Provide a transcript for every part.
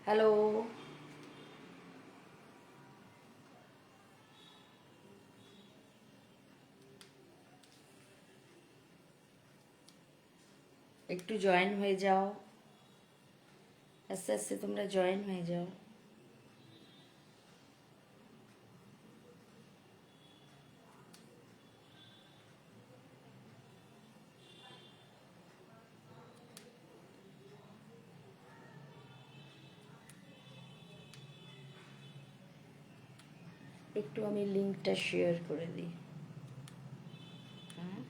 Hello. একটু join হয়ে যাও, আস্তে আস্তে তোমরা জয়েন হয়ে যাও। একটু আমি লিঙ্কটা শেয়ার করে দিই। হ্যাঁ,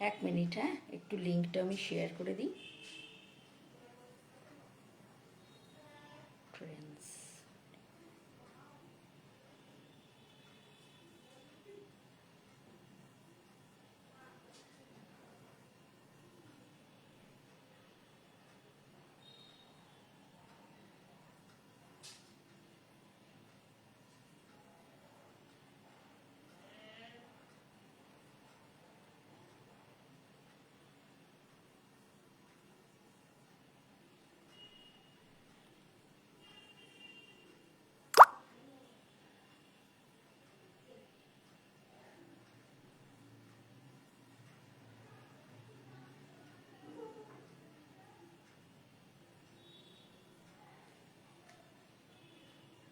এক মিনিট, হ্যাঁ একটু লিঙ্কটা আমি শেয়ার করে দিই। ট্রেন্ডস,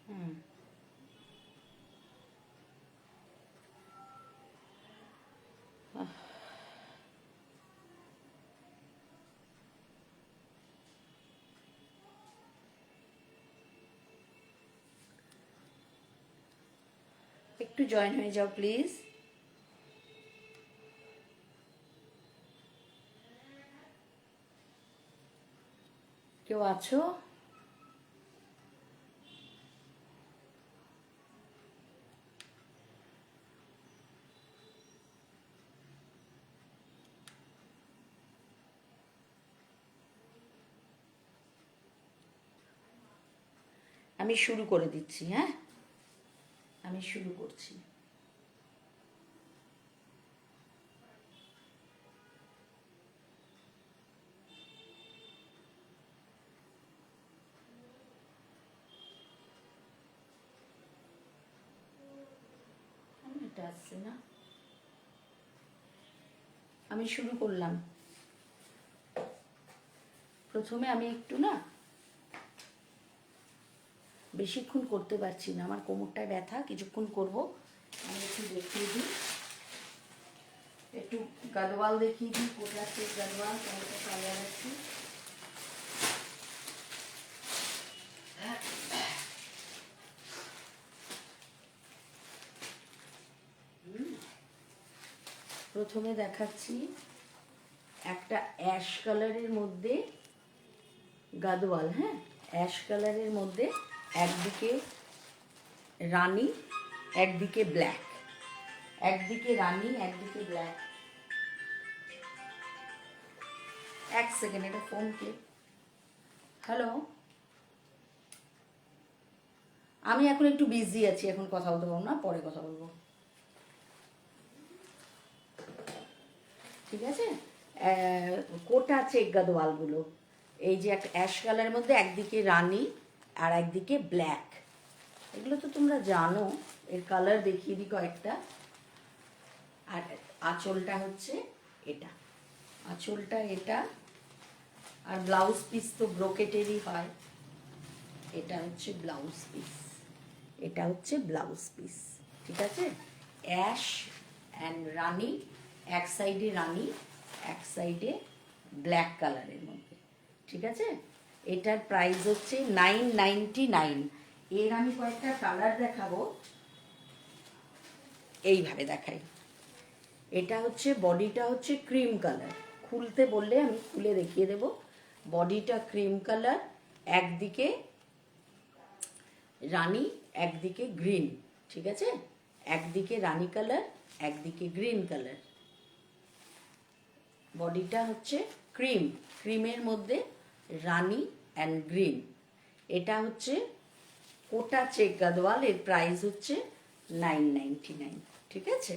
হুম, একটু জয়েন হয়ে যাও প্লিজ। কেউ আছো? আমি শুরু করে দিচ্ছি, হ্যাঁ আমি শুরু করছি। এটা আসছে না, আমি শুরু করলাম। প্রথমে আমি একটু না বেশিক্ষণ করতে পারছি না, আমার কোমরটায় ব্যথা, কিছুক্ষণ করব। আমি একটু দেখিয়ে দিই, একটু গাদওয়াল দেখিয়ে দিই, কোথায় আছে গাদওয়াল, তাহলে পালিয়ে যাচ্ছি। প্রথমে দেখাচ্ছি একটা অ্যাশ কালারের মধ্যে গাদওয়াল, হ্যাঁ অ্যাশ কালারের মধ্যে একদিকে রানী একদিকে ব্ল্যাক, একদিকে রানী একদিকে ব্ল্যাক। এক সেকেন্ড, এটা ফোন কে? হ্যালো, আমি এখন একটু বিজি আছি, এখন কথা বলতে পারবো না, পরে কথা বলবো, ঠিক আছে? কোটা চেক গাদওয়ালগুলো, এই যে একটা অ্যাশ কালারের মধ্যে একদিকে রানী আর একদিকে ব্ল্যাক, এগুলো তো তোমরা জানো। এর কালার দেখিয়ে দিই কয়েকটা। আর আঁচলটা হচ্ছে এটা, আঁচলটা এটা। আর ব্লাউজ পিস তো ব্রোকেটেরই হয়, এটা হচ্ছে ব্লাউজ পিস, এটা হচ্ছে ব্লাউজ পিস, ঠিক আছে? অ্যাশ অ্যান্ড রানি, এক সাইডে রানি এক সাইডে ব্ল্যাক কালারের মধ্যে, ঠিক আছে? এটার প্রাইস হচ্ছে 999। এর আমি কয়েকটা কালার দেখাবো, এইভাবে দেখাই। এটা হচ্ছে বডিটা হচ্ছে ক্রিম কালার, খুলতে বললে আমি খুলে দেখিয়ে দেব। বডিটা ক্রিম কালার, একদিকে রানী একদিকে গ্রিন, ঠিক আছে? একদিকে রানী কালার একদিকে গ্রিন কালার। বডিটা হচ্ছে ক্রিম, ক্রিমের মধ্যে রানী অ্যান্ড গ্রিন। এটা হচ্ছে কোটা চেক গাদওয়াল, এর প্রাইস হচ্ছে 999, ঠিক আছে।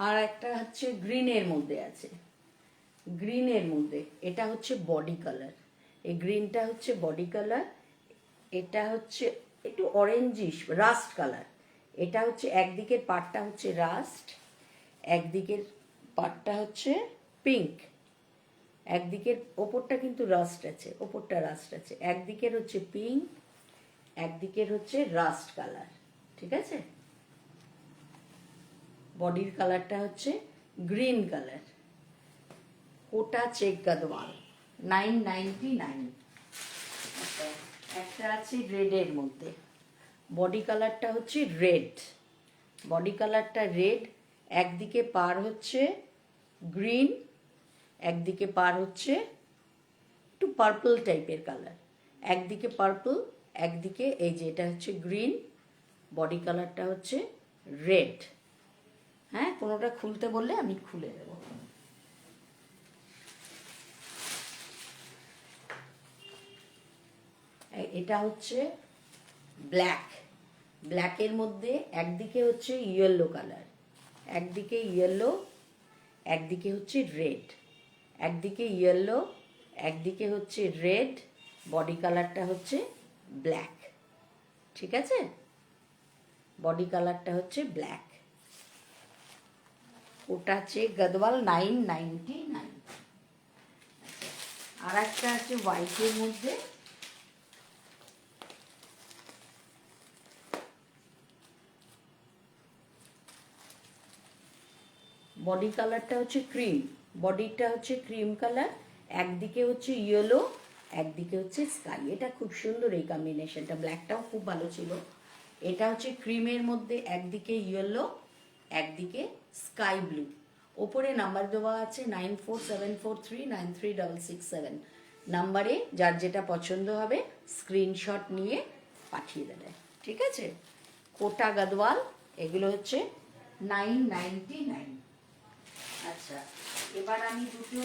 আর একটা হচ্ছে গ্রিনের মধ্যে আছে, গ্রিনের মধ্যে এটা হচ্ছে বডি কালার, এই গ্রিনটা হচ্ছে বডি কালার, এটা হচ্ছে একটু অরেঞ্জিশ রাস্ট কালার। এটা হচ্ছে একদিকের পাটটা হচ্ছে রাস্ট, একদিকের পাটটা হচ্ছে পিঙ্ক, একদিকের ওপরটা কিন্তু রাস্ট আছে, ওপরটা রাস্ট আছে, একদিকের হচ্ছে পিঙ্ক, একদিকের হচ্ছে রাস্ট কালার, ঠিক আছে। বডির কালারটা হচ্ছে গ্রিন কালার, কোটা চেক গাদওয়াল 999। একটা আছে রেডের মধ্যে, বডি কালারটা হচ্ছে রেড, বডি কালারটা রেড, একদিকে পার হচ্ছে গ্রিন, একদিকে পার হচ্ছে একটু পার্পল টাইপের কালার, একদিকে পার্পল, একদিকে এই যে এটা হচ্ছে গ্রিন, বডি কালারটা হচ্ছে রেড। হ্যাঁ, কোনোটা খুলতে বললে আমি খুলে দেবো। এটা হচ্ছে ব্ল্যাক, ব্ল্যাকের মধ্যে একদিকে হচ্ছে ইয়েলো কালার, একদিকে ইয়েলো, একদিকে হচ্ছে রেড, একদিকে ইয়েলো, একদিকে হচ্ছে রেড, বডি কালারটা হচ্ছে ব্ল্যাক, ঠিক আছে। বডি কালারটা হচ্ছে ব্ল্যাক, ওটা হচ্ছে গাদওয়াল 999। আর একটা আছে হোয়াইটের মধ্যে, বডি কালারটা হচ্ছে ক্রিম, বডিটা হচ্ছে ক্রিম কালার, একদিকে হচ্ছে ইয়েলো, একদিকে হচ্ছে স্কাই। এটা খুব সুন্দর এই কম্বিনেশনটা, ব্ল্যাকটাও খুব ভালো ছিল। এটা হচ্ছে ক্রিমের মধ্যে একদিকে ইয়েলো, একদিকে স্কাই ব্লু। ওপরে নাম্বার দেওয়া আছে 9474393667 নাম্বারে, যার যেটা পছন্দ হবে স্ক্রিনশট নিয়ে পাঠিয়ে দেবে, ঠিক আছে। কোটা গাদওয়াল এগুলো হচ্ছে 999। আচ্ছা, এবার আমি দুটো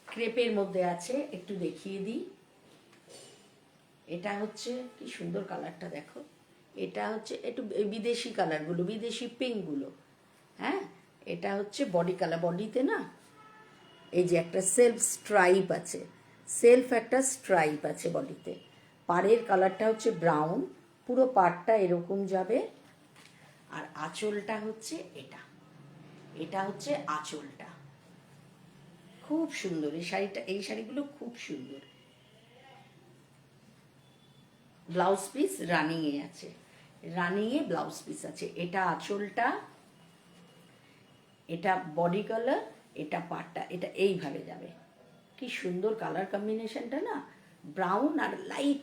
ক্রেপের মধ্যে আছে, একটু দেখিয়ে দিই। এটা হচ্ছে কি সুন্দর কালারটা দেখো, এটা হচ্ছে একটু বিদেশি কালারগুলো, বিদেশি পিঙ্কগুলো। হ্যাঁ, এটা হচ্ছে বডি কালার, বডিতে না এই যে একটা সেলফ স্ট্রাইপ আছে, সেলফ একটা স্ট্রাইপ আছে বডিতে। পাড়ের কালারটা হচ্ছে ব্রাউন, পুরো পাড়টা এরকম যাবে। আর আঁচলটা হচ্ছে এটা, এটা হচ্ছে আঁচলটা, খুব সুন্দর এই শাড়িটা, এই শাড়িগুলো খুব সুন্দর। ব্লাউজ পিস রানিংয়ে আছে, রানিংয়ে ব্লাউজ পিস আছে। এটা আঁচলটা, এটা বডি কালার, এটা পাটটা, এটা এইভাবে যাবে। কি সুন্দর কালার কম্বিনেশনটা না, ব্রাউন আর লাইট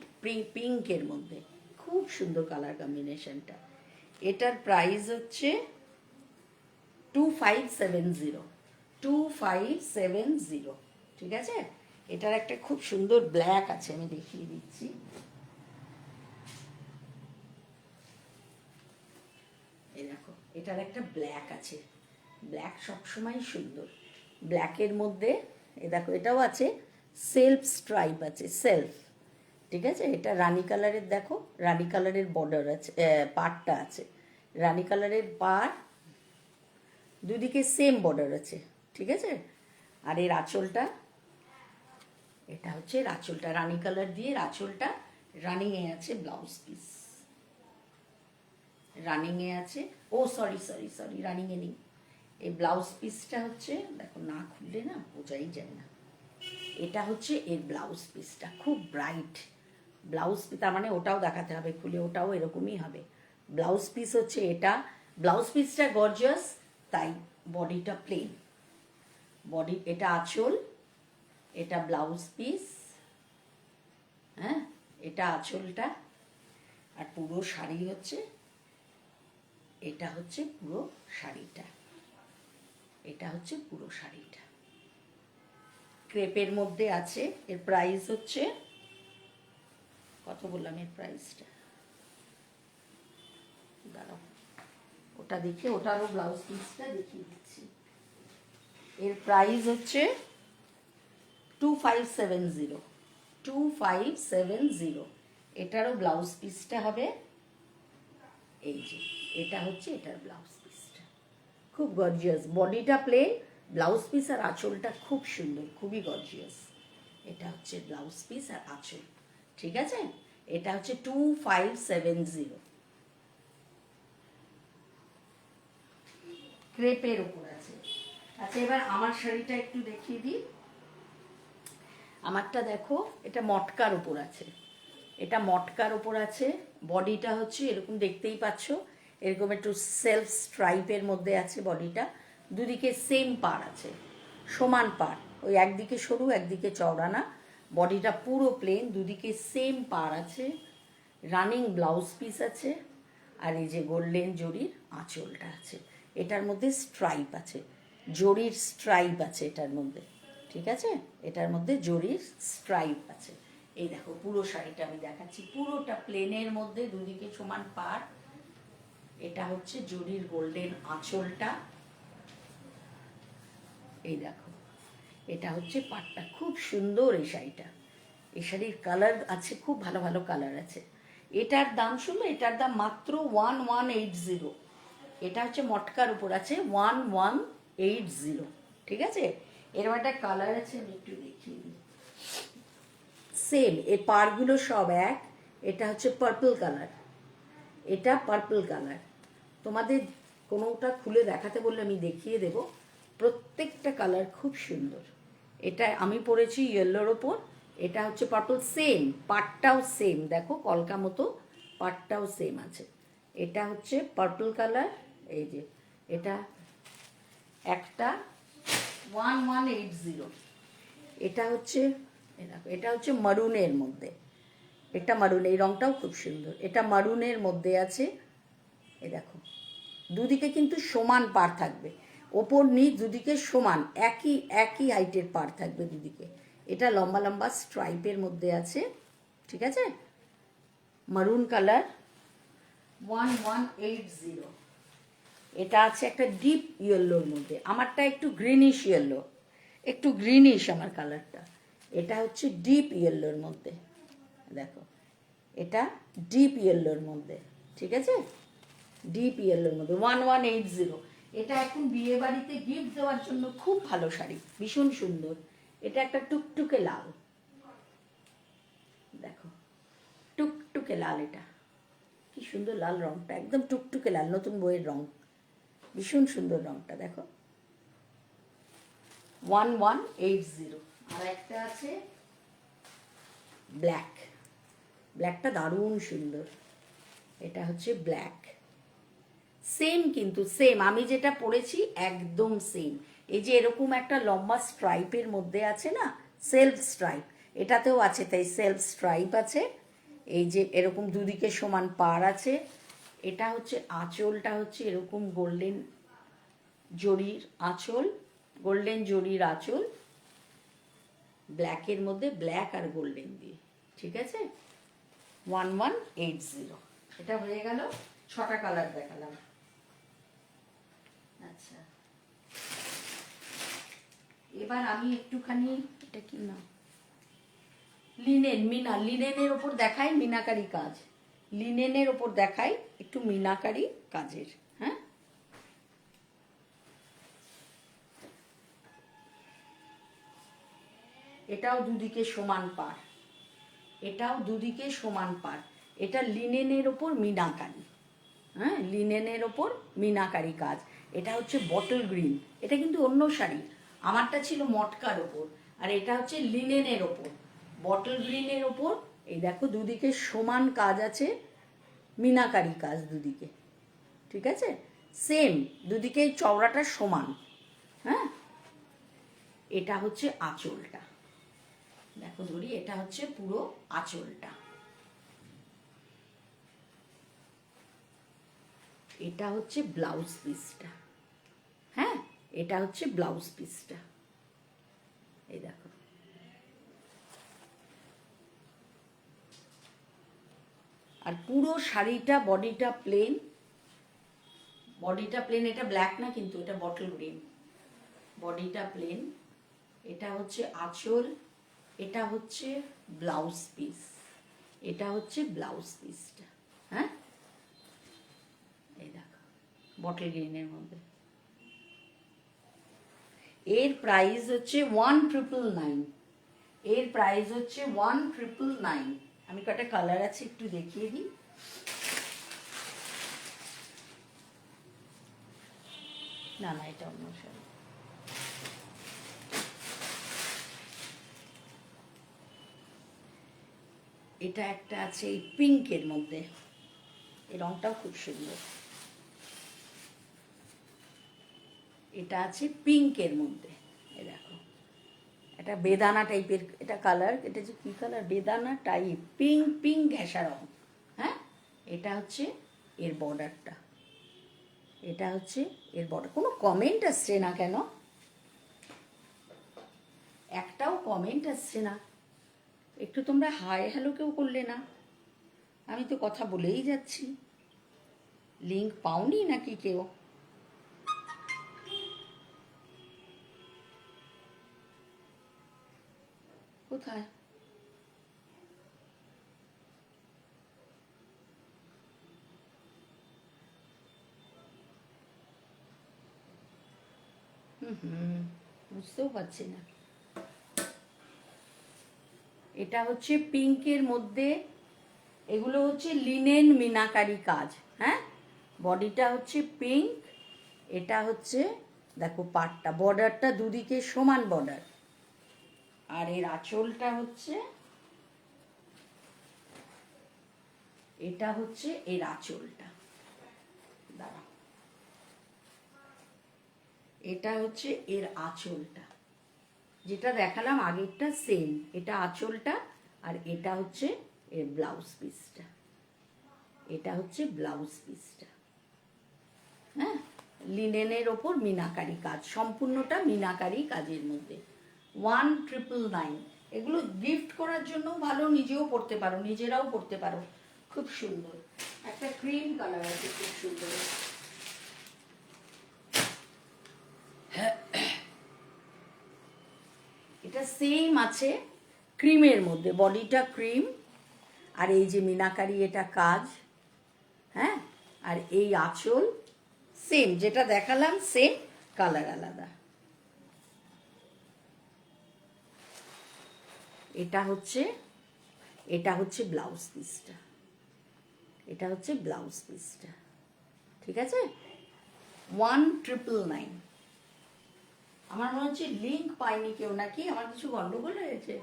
পিঙ্কের মধ্যে, খুব সুন্দর কালার কম্বিনেশনটা। এটার প্রাইস হচ্ছে 2570, 2570, ঠিক আছে। এটার একটা খুব সুন্দর ব্ল্যাক আছে, আমি দেখিয়ে দিচ্ছি। এই দেখো, এটার একটা ব্ল্যাক আছে, ব্ল্যাক সবসময় সুন্দর। ব্ল্যাকের মধ্যে এ দেখো এটাও আছে, সেলফ স্ট্রাইপ আছে, সেলফ, ঠিক আছে। এটা রানী কালারের, দেখো রানী কালারের বর্ডার আছে, পাড়টা আছে রানী কালারের পাড়, দুদিকে সেম বর্ডার আছে, ঠিক আছে। আর এর আঁচলটা, এটা হচ্ছে আঁচলটা রানী কালার দিয়ে, আঁচলটা রানিংয়ে আছে, ব্লাউজ পিস রানিংয়ে আছে। ও সরি সরি সরি, রানিংয়ে নেই। এই ব্লাউজ পিসটা হচ্ছে, দেখো না খুললে না বোঝাই যায় না, এটা হচ্ছে এর ব্লাউজ পিসটা, খুব ব্রাইট ব্লাউজ পিস, তার মানে ওটাও দেখাতে হবে খুলে, ওটাও এরকমই হবে। ব্লাউজ পিস হচ্ছে এটা, ব্লাউজ পিসটা গর্জিয়াস, তাই বডিটা প্লেন, বডি এটা আঁচল, এটা ব্লাউজ পিস, হ্যাঁ এটা আঁচলটা। আর পুরো শাড়ি হচ্ছে, এটা হচ্ছে পুরো শাড়িটা, এটা হচ্ছে পুরো শাড়িটা ক্রেপের মধ্যে আছে। এর প্রাইস হচ্ছে কত বললাম, এর প্রাইসটা দাঁড়াও, ওটা দেখে ওটারও ব্লাউজ পিসটা দেখিয়ে দিচ্ছি। এর প্রাইস হচ্ছে 2570, 2570। এটারও ব্লাউজ পিসটা হবে এই যে, এটা হচ্ছে এটার ব্লাউজ পিসটা, খুব গর্জিয়াস। বডিটা প্লেন, ব্লাউজ পিস আর আঁচলটা খুব সুন্দর, খুবই গর্জিয়াস। এটা হচ্ছে ব্লাউজ পিস আর আঁচল, ঠিক আছে? এটা হচ্ছে 2570, ক্রেপের ওপর আছে। আচ্ছা, এবার আমার শাড়িটা একটু দেখিয়ে দিই। আমারটা দেখো, এটা মটকার ওপর আছে, এটা মটকার ওপর আছে। বডিটা হচ্ছে এরকম, দেখতেই পাচ্ছ, এরকম একটু সেলফ স্ট্রাইপের মধ্যে আছে বডিটা। দুদিকে সেম পার আছে, সমান পার, ওই একদিকে সরু একদিকে চওড়া না। বডিটা পুরো প্লেন, দুদিকে সেম পার আছে, রানিং ব্লাউজ পিস আছে, আর এই যে গোল্ডেন জরির আঁচলটা আছে। এটার মধ্যে স্ট্রাইপ আছে, জরির স্ট্রাইপ আছে এটার মধ্যে, ঠিক আছে? এটার মধ্যে জরির স্ট্রাইপ আছে। এই দেখো পুরো শাড়িটা আমি দেখাচ্ছি, পুরোটা প্লেনের মধ্যে দুদিকে সমান পাড়। এটা হচ্ছে জরির গোল্ডেন আঁচলটা, এই দেখো, এটা হচ্ছে পাটটা, খুব সুন্দর এই শাড়িটা। এই শাড়ির কালার আছে, খুব ভালো ভালো কালার আছে। এটার দাম শুনবে, এটার দাম মাত্র 1180। এটা হচ্ছে মটকার উপর আছে, 1180, ঠিক আছে? এরকম একটা কালার আছে, আমি একটু দেখিয়ে দিই। সেম, এই পাড়গুলো সব এক। এটা হচ্ছে পার্পল কালার, এটা পার্পল কালার। তোমাদের কোনোটা খুলে দেখাতে বললে আমি দেখিয়ে দেব। প্রত্যেকটা কালার খুব সুন্দর। এটা আমি পরেছি ইয়েলোর ওপর, এটা হচ্ছে পার্পল, সেম পাটটাও সেম, দেখো কলকা মতো পাটটাও সেম আছে। এটা হচ্ছে পার্পল কালার, এই যে এটা একটা 1180। এটা হচ্ছে, এটা হচ্ছে মারুনের মধ্যে, এটা মারুন, এই রংটাও খুব সুন্দর। এটা মারুনের মধ্যে আছে, এই দেখো, দুদিকে কিন্তু সমান পাড় থাকবে, ওপর নিচ দুদিকে সমান, একই একই হাইটের পাড় থাকবে দুদিকে। এটা লম্বা লম্বা স্ট্রাইপের মধ্যে আছে, ঠিক আছে? মারুন কালার, 1180। এটা আছে একটা ডিপ ইয়েলোর মধ্যে, আমারটা একটু গ্রিনিশ ইয়েলো, একটু গ্রিনিশ আমার কালারটা। এটা হচ্ছে ডিপ ইয়েলোর মধ্যে, দেখো, এটা ডিপ ইয়েলোর মধ্যে, ঠিক আছে? ডিপ ইয়েলোর মধ্যে 1180। এটা এখন বিয়ে বাড়িতে গিফট দেওয়ার জন্য খুব ভালো শাড়ি, ভীষণ সুন্দর। এটা একটা টুকটুকে লাল, দেখো টুকটুকে লাল, এটা কি সুন্দর লাল রংটা, একদম টুকটুকে লাল, নতুন বইয়ের রং, ভীষণ সুন্দর রংটা, দেখো 1180। আর একটা আছে ব্ল্যাক, ব্ল্যাকটা দারুণ সুন্দর। এটা হচ্ছে ব্ল্যাক, সেম কিন্তু সেম, আমি যেটা পরেছি একদম সেম। এই যে এরকম একটা লম্বা স্ট্রাইপের মধ্যে আছে না, সেলফ স্ট্রাইপ, এটাতেও আছে, তাই সেলফ স্ট্রাইপ আছে। এই যে এরকম দুদিকে সমান পাড় আছে। এটা হচ্ছে আঁচলটা, হচ্ছে এরকম গোল্ডেন জরির আঁচল, গোল্ডেন জরির আঁচল, ব্ল্যাকের মধ্যে, ব্ল্যাক আর গোল্ডেন দিয়ে, ঠিক আছে? 1180। এটা হয়ে গেল, 6টা কালার দেখালাম। আচ্ছা, এবার আমি একটুখানি, এটা কি না, লিনেন, মিনা, লিনেনের ওপর দেখাই মিনাকারি কাজ, লিনেনের ওপর দেখাই একটু মিনাকারি কাজের। হ্যাঁ, এটাও দুদিকে সমান পাড়, এটাও দুদিকে সমান পাড়। এটা লিনেনের ওপর মিনাকারি, হ্যাঁ, লিনেনের ওপর মিনাকারি কাজ। এটা হচ্ছে বটল গ্রিন, এটা কিন্তু অন্য শাড়ি, আমারটা ছিল মটকার ওপর, আর এটা হচ্ছে লিনেনের ওপর, বটল গ্রিনের ওপর। এই দেখো দুদিকে সমান কাজ আছে, মিনাকারি কাজ দুদিকে, ঠিক আছে? সেম, দুদিকে চওড়াটা সমান। হ্যাঁ, এটা হচ্ছে আঁচলটা, দেখো ধরি, এটা হচ্ছে পুরো আঁচলটা। এটা হচ্ছে ব্লাউজ পিসটা, হ্যাঁ, এটা হচ্ছে ব্লাউজ পিসটা, এই দেখো। আর পুরো শাড়িটা, বডিটা প্লেন, বডিটা প্লেন, এটা ব্ল্যাক না কিন্তু, এটা বটল গ্রিন। বডিটা প্লেন, এটা হচ্ছে আঁচল, এটা হচ্ছে ব্লাউজ পিস, এটা হচ্ছে ব্লাউজ পিসটা। হ্যাঁ, এই দেখো বটল গ্রিনের মধ্যে। এর প্রাইস হচ্ছে 1999। এর প্রাইস হচ্ছে 1999। আমি কটা কালার আছে একটু দেখিয়ে দিই। না না, এটা অন্য শাড়ি। এটা একটা আছে এই পিঙ্কের মধ্যে, এই রংটাও খুব সুন্দর। এটা আছে পিঙ্কের মধ্যে, এই দেখো এটা বেদানা টাইপের, এটা কালার, এটা যে কি কালার, বেদানা টাইপ, পিঙ্ক পিঙ্ক ঘেঁষা রং। হ্যাঁ, এটা হচ্ছে এর বর্ডারটা, এটা হচ্ছে এর বর্ডার। কোনো কমেন্ট আসছে না কেন? একটাও কমেন্ট আসছে না। একটু তোমরা হাই হ্যালো কেউ করলে না? আমি তো কথা বলেই যাচ্ছি। লিংক পাওনি নাকি কেউ? কোথায়? বুঝতেও পারছি না। এটা হচ্ছে পিঙ্কের মধ্যে, এগুলো হচ্ছে লিনেন মিনাকারি কাজ। হ্যাঁ, বডিটা হচ্ছে পিঙ্ক, এটা হচ্ছে দেখো পাটটা, বর্ডারটা দুদিকে সমান বর্ডার, আর এর আঁচলটা হচ্ছে, এটা হচ্ছে এর আঁচলটা। দাঁড়া, এটা হচ্ছে এর আঁচলটা, যেটা দেখালাম আগেরটা সেম। এটা আঁচলটা, আর এটা হচ্ছে এর ব্লাউজ পিসটা, এটা হচ্ছে ব্লাউজ পিসটা। হ্যাঁ, লিনেনের ওপর মিনাকারি কাজ, সম্পূর্ণটা মিনাকারি কাজের মধ্যে। 1999। এগুলো গিফট করার জন্য ভালো, নিজেও পরতে পারো, নিজেরাও পরতে পারো, খুব সুন্দর। একটা ক্রিম কালার আছে খুব সুন্দর। এটা সেম আছে ক্রিমের মধ্যে, বডিটা ক্রিম, আর এই যে মিনাকারি এটা কাজ। হ্যাঁ, আর এই আঁচল সেম, যেটা দেখালাম সেম, কালার আলাদা। এটা হচ্ছে ব্লাউজ পিসটা, এটা হচ্ছে ব্লাউজ পিসটা। ঠিক আছে, 1999। আমার মনে হচ্ছে লিঙ্ক পাইনি কেউ নাকি, আমার কিছু গন্ডগোল হয়েছে,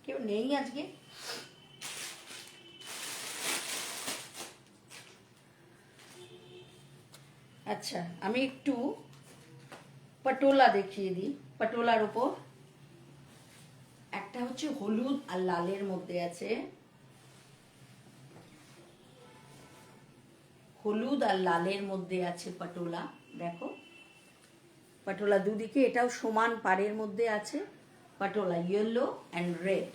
কেউ নেই আজকে। আচ্ছা, আমি একটু পটোলা দেখিয়ে দিই। পটোলার উপর একটা হচ্ছে হলুদ আর লালের মধ্যে আছে, হলুদ আর লালের মধ্যে আছে পটোলা। দেখো পটোলা দুদিকে, এটাও সমান পাড়ের মধ্যে আছে পটোলা, ইয়েলো অ্যান্ড রেড।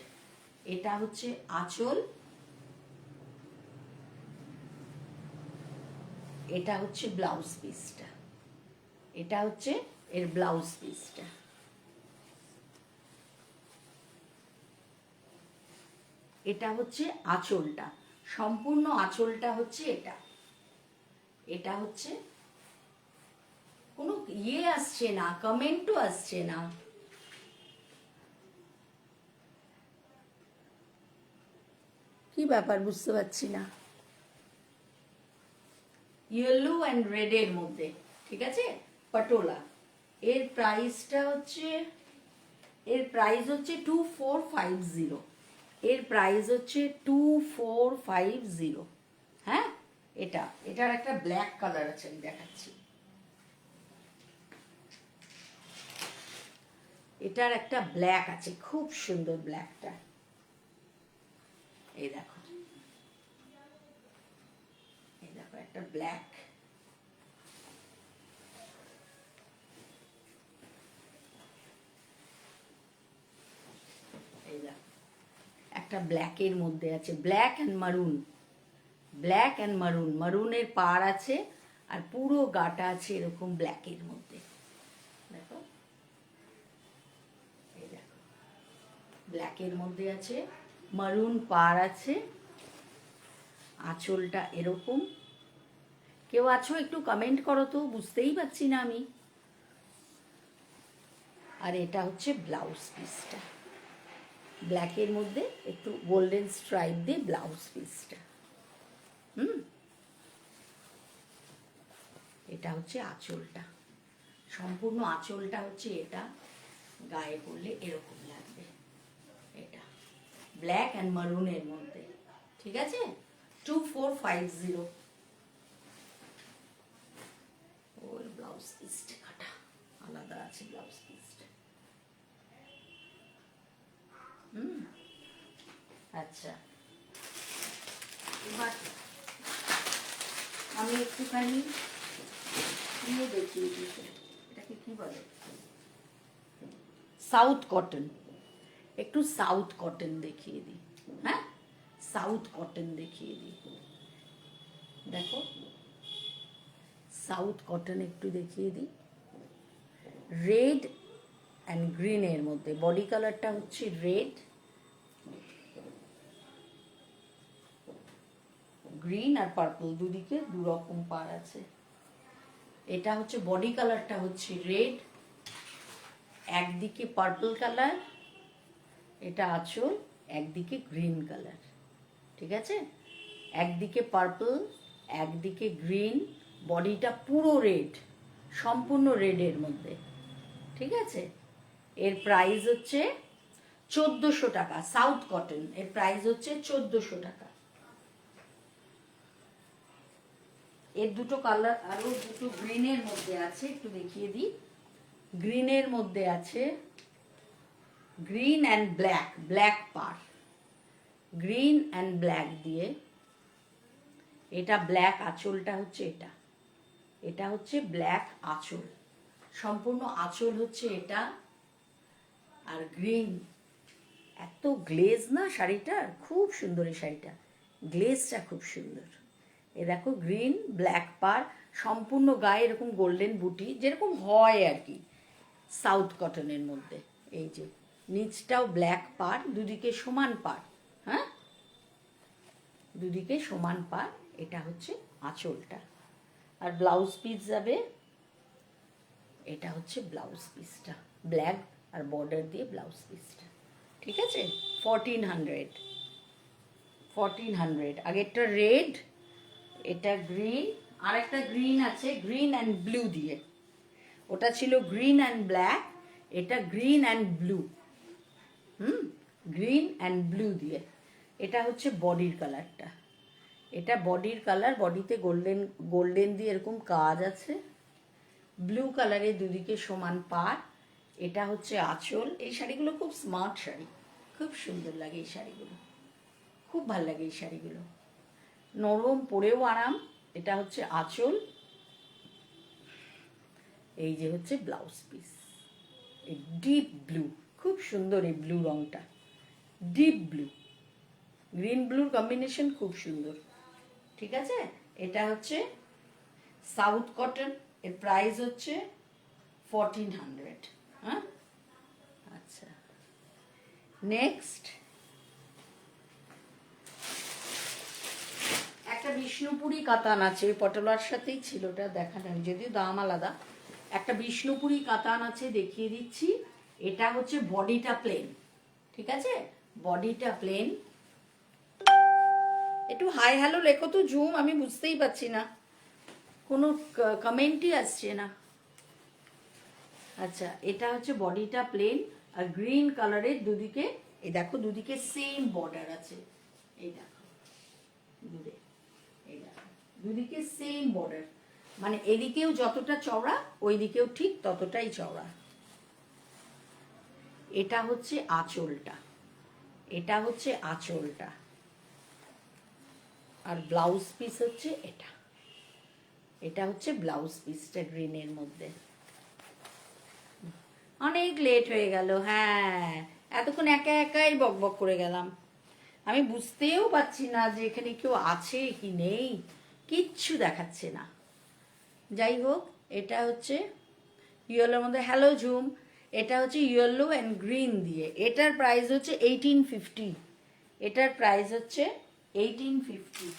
এটা হচ্ছে আঁচল, এটা হচ্ছে ব্লাউজ পিসটা, এটা হচ্ছে এর ব্লাউজ পিসটা। এটা হচ্ছে আঁচলটা, সম্পূর্ণ আঁচলটা হচ্ছে এটা। এটা হচ্ছে, কোনো ইয়ে আসছে না, কমেন্টও আসছে না। কি ব্যাপার বুঝতে পারছি না। ইয়েলো অ্যান্ড রেডের মধ্যে, ঠিক আছে, পটোলা। এর প্রাইসটা হচ্ছে, এর প্রাইস হচ্ছে 2450। এর প্রাইস হচ্ছে 2450। হ্যাঁ, এটার একটা ব্ল্যাক কালার আছে, আমি দেখাচ্ছি। এটার একটা ব্ল্যাক আছে, খুব সুন্দর ব্ল্যাকটা, এই দেখো, এই দেখো একটা ব্ল্যাক। এই দেখো একটা ব্ল্যাকের মধ্যে আছে, black and maroon, black and maroon, মারুনের পাড় আছে, আর পুরো গাটা আছে এরকম ব্ল্যাকের মধ্যে। দেখো, এই দেখো, ব্ল্যাকের মধ্যে আছে, মারুন পার আছে, আঁচলটা এরকম। কেউ আছো একটু কমেন্ট করো তো, বুঝতেই পারছি না আমি। আর এটা হচ্ছে ব্লাউজ পিসটা, ব্ল্যাকের মধ্যে একটু গোল্ডেন স্ট্রাইপ দিয়ে ব্লাউজ পিসটা। এটা হচ্ছে আঁচলটা, সম্পূর্ণ আঁচলটা হচ্ছে এটা, গায়ে পরলে এরকম লাগবে। এটা ব্ল্যাক অ্যান্ড মারুনের মধ্যে, ঠিক আছে? 2450। ওর ব্লাউজ পিসটা কাটা আলাদা আছে, ব্লাউজ পিসটা। আচ্ছা, এবার আমি একটুখানি দিয়ে দেখিয়ে দিচ্ছি, এটাকে কি বলে, সাউথ কটন। একটু সাউথ কটন দেখিয়ে দিই। হ্যাঁ, সাউথ কটন দেখিয়ে দিই। দেখো, সাউথ কটন একটু দেখিয়ে দিই। রেড অ্যান্ড গ্রিনের মধ্যে, বডি কালারটা হচ্ছে রেড, গ্রিন আর পার্পল, দুদিকে দু রকম পার আছে। এটা হচ্ছে বডি কালারটা হচ্ছে রেড, একদিকে পার্পল কালার, এটা আঁচল, একদিকে গ্রিন কালার, ঠিক আছে? একদিকে পার্পল, একদিকে গ্রিন, বডিটা পুরো রেড, সম্পূর্ণ রেডের মধ্যে, ঠিক আছে? এর প্রাইস হচ্ছে 1400 টাকা। সাউথ কটন, এর প্রাইস হচ্ছে 1400 টাকা। এর দুটো কালার, আরো দুটো গ্রিনের মধ্যে আছে, একটু দেখিয়ে দিই। গ্রিনের মধ্যে আছে green and black, black per, green and black দিয়ে। এটা ব্ল্যাক আঁচলটা হচ্ছে এটা, এটা হচ্ছে ব্ল্যাক আঁচল, সম্পূর্ণ আঁচল হচ্ছে এটা। আর গ্রিন, এত গ্লেজ না শাড়িটার, খুব সুন্দর এই শাড়িটা, গ্লেজটা খুব সুন্দর। এ দেখো, গ্রিন ব্ল্যাক পার, সম্পূর্ণ গায়ে এরকম গোল্ডেন বুটি, যেরকম হয় আর কি সাউথ কটনের মধ্যে। এই যে নিচটাও ব্ল্যাক পার, দুদিকে সমান পার, হ্যাঁ, দুদিকে সমান পার। এটা হচ্ছে আঁচলটা। আর ব্লাউজ পিস যাবে, এটা হচ্ছে ব্লাউজ পিসটা, ব্ল্যাক আর বর্ডার দিয়ে ব্লাউজ পিসটা, ঠিক আছে? 1400, 1400। আগেরটা রেড, এটা গ্রিন, আর একটা গ্রিন আছে গ্রিন অ্যান্ড ব্লু দিয়ে। ওটা ছিল গ্রিন অ্যান্ড ব্ল্যাক, এটা green and blue. Green and blue দিয়ে। এটা হচ্ছে বডির কালারটা, এটা বডির কালার, বডিতে গোল্ডেন গোল্ডেন দিয়ে এরকম কাজ আছে, ব্লু কালারের দুদিকে সমান পার। এটা হচ্ছে আঁচল। এই শাড়িগুলো খুব স্মার্ট শাড়ি, খুব সুন্দর লাগে এই শাড়িগুলো, খুব ভাল লাগে এই শাড়িগুলো, নরম, পরেও আরাম। এটা হচ্ছে আঁচল, এই যে হচ্ছে ব্লাউজ পিস, এই ডিপ ব্লু, খুব সুন্দর এই ব্লু রংটা, ডিপ ব্লু, গ্রিন ব্লুর কম্বিনেশন খুব সুন্দর, ঠিক আছে? এটা হচ্ছে সাউথ কটন, এর প্রাইস হচ্ছে 1400। হ্যাঁ, আচ্ছা, নেক্সট একটা বিষ্ণুপুরি কাতান আছে, ওই পটলার সাথেই ছিল, ওটা দেখানো, যদিও দাম আলাদা। একটা বিষ্ণুপুরি কাতান আছে, দেখিয়ে দিচ্ছি। এটা হচ্ছে বডিটা প্লেন, ঠিক আছে? বডিটা প্লেন। একটু হাই হ্যালো লেখো তো, জুম, আমি বুঝতেই পারছি না, কোনো কমেন্টই আসছে না। আচ্ছা, এটা হচ্ছে বডিটা প্লেন, আর গ্রিন কালারের দুদিকে, এই দেখো দুদিকে সেম বর্ডার আছে, এই দেখো দূরে, এই দেখো দুদিকে সেম বর্ডার, মানে এদিকেও যতটা চওড়া ওই দিকেও ঠিক ততটাই চওড়া। এটা হচ্ছে আঁচলটা, এটা হচ্ছে আঁচলটা, আর ব্লাউজ পিস হচ্ছে এটা, এটা হচ্ছে ব্লাউজ পিসটা গ্রিনের মধ্যে। অনেক লেট হয়ে গেল, হ্যাঁ, এতক্ষণ একা একাই বক বক করে গেলাম, আমি বুঝতেও পারছি না যে এখানে কেউ আছে কি নেই, কিচ্ছু দেখাচ্ছে না। যাই হোক, এটা হচ্ছে ইয়েলোর মধ্যে হ্যালো ঝুম, এটা হচ্ছে ইয়েলো অ্যান্ড গ্রিন দিয়ে। এটার প্রাইস হচ্ছে 1850। এটার প্রাইস হচ্ছে 1850।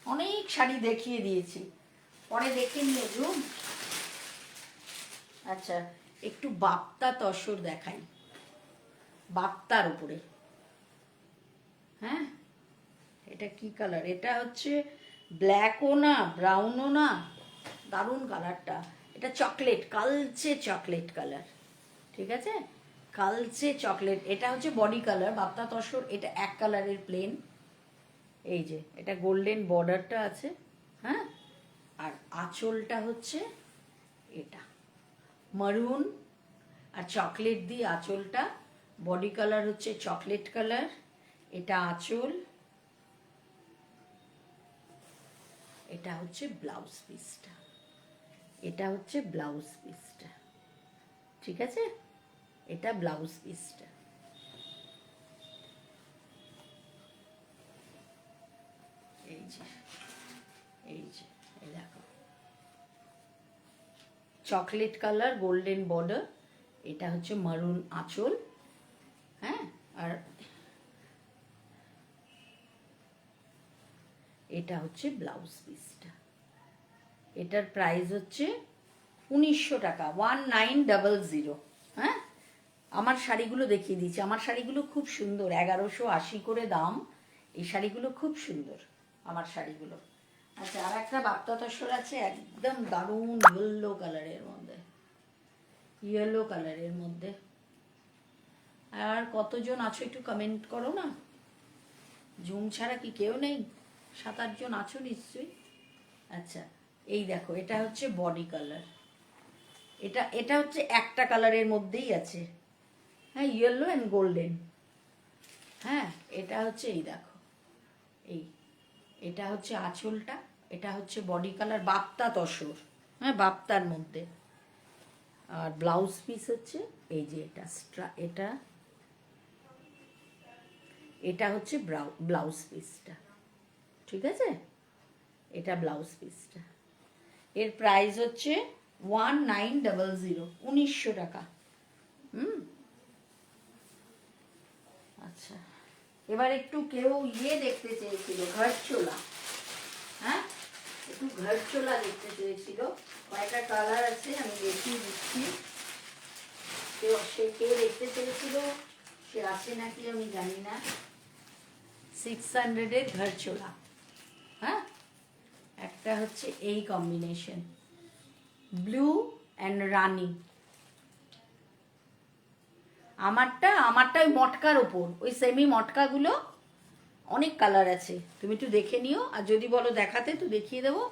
অনেক শাড়ি দেখিয়ে দিয়েছি, পরে দেখে নিয়ে ঝুম। আচ্ছা, একটু বাপ্তা তসর দেখাই, বাপ্তার উপরে। হ্যাঁ, এটা কি কালার? এটা হচ্ছে ব্ল্যাকও না ব্রাউনও না, দারুণ কালারটা। এটা চকলেট, কালচে চকলেট কালার, ঠিক আছে, কালচে চকলেট। এটা হচ্ছে বডি কালার বাপ্তা তসর। এটা এক কালারের প্লেন, এই যে এটা গোল্ডেন বর্ডারটা আছে। হ্যাঁ, আর আঁচলটা হচ্ছে এটা মারুন আর চকলেট দিয়ে আঁচলটা। বডি কালার হচ্ছে চকলেট কালার, এটা আঁচল, এটা হচ্ছে ব্লাউজ পিসটা, এটা হচ্ছে ব্লাউজ পিসটা, ঠিক আছে, এটা ব্লাউজ পিসটা। এই যে এই যে এই দেখো, চকলেট কালার গোল্ডেন বর্ডার, এটা হচ্ছে মারুন আঁচল। হ্যাঁ, আর এটা হচ্ছে ব্লাউজ পিসটা। এটার প্রাইস হচ্ছে 1900 টাকা, 1900। হ্যাঁ, আমার শাড়িগুলো দেখিয়ে দিচ্ছি, আমার শাড়িগুলো খুব সুন্দর, 1180 করে দাম। এই শাড়িগুলো খুব সুন্দর আমার শাড়িগুলো। আচ্ছা, আর একটা বাপ্তা তসর আছে, একদম দারুণ ইয়েলো কালারের মধ্যে, ইয়েলো কালারের মধ্যে। আর কতজন আছো একটু কমেন্ট করো না, ঝুম ছাড়া কি কেউ নেই? 7-8 জন আছো নিশ্চয়ই। আচ্ছা, এই দেখো, এটা হচ্ছে বডি কালার, এটা এটা হচ্ছে একটা কালারের মধ্যেই আছে। হ্যাঁ, ইয়েলো অ্যান্ড গোল্ডেন। হ্যাঁ, এটা হচ্ছে এই দেখো, এই এটা হচ্ছে আঁচলটা, এটা হচ্ছে বডি কালার বাপ্তা তসর। হ্যাঁ, বাপ্তার মধ্যে। আর ব্লাউজ পিস হচ্ছে এই যে এটা এটা এটা হচ্ছে ব্লাউজ পিসটা, ঠিক আছে, এটা ব্লাউজ পিসটা। এর প্রাইস হচ্ছে 1900, 1900 টাকা। আচ্ছা, এবার একটু কেউ দেখতে চেয়েছিল ঘরচোলা। হ্যাঁ, একটু ঘরচোলা দেখতে চেয়েছিল, কয়েকটা কালার আছে, আমি দেখিয়ে দিচ্ছি। কে দেখতে চেয়েছিল, সে আছে নাকি আমি জানি না। 600-এর ঘরচোলা। হ্যাঁ, একটা হচ্ছে এই কম্বিনেশন, ব্লু অ্যান্ড রানি। আমারটা ওই মটকার ওপর, ওই সেমি মটকাগুলো অনেক কালার আছে, তুমি একটু দেখে নিও। আর যদি বলো দেখাতে তো দেখিয়ে দেবো।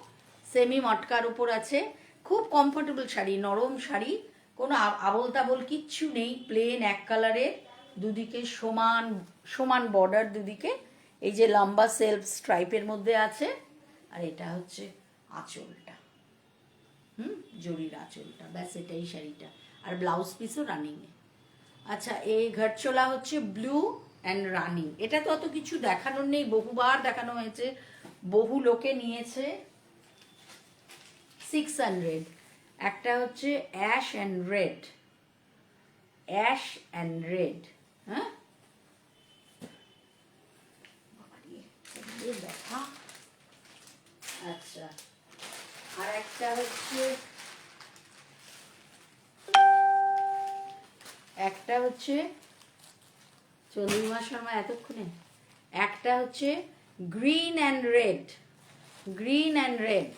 সেমি মটকার উপর আছে, খুব কমফোর্টেবল শাড়ি, নরম শাড়ি, কোনো আবল তাবল কিচ্ছু নেই, প্লেন এক কালারের, দুদিকে সমান সমান বর্ডার, দুদিকে এই যে লম্বা সেলফ স্ট্রাইপের মধ্যে আছে। আর এটা হচ্ছে আঁচলটা, জরির আঁচলটা, ব্যাস এটাই শাড়িটা। আর ব্লাউজ পিসও রানিংয়ে। আচ্ছা, এই ঘরচোলা হচ্ছে ব্লু অ্যান্ড রানি। এটা তো অত কিছু দেখানোর নেই, বহুবার দেখানো হয়েছে, বহু লোকে নিয়েছে। 600। একটা হচ্ছে ash and red, ash and red. হ্যাঁ, দেখা। আচ্ছা, আর একটা হচ্ছে চন্দ্রিমা শর্মা এতক্ষণে। একটা হচ্ছে green and red, green and red.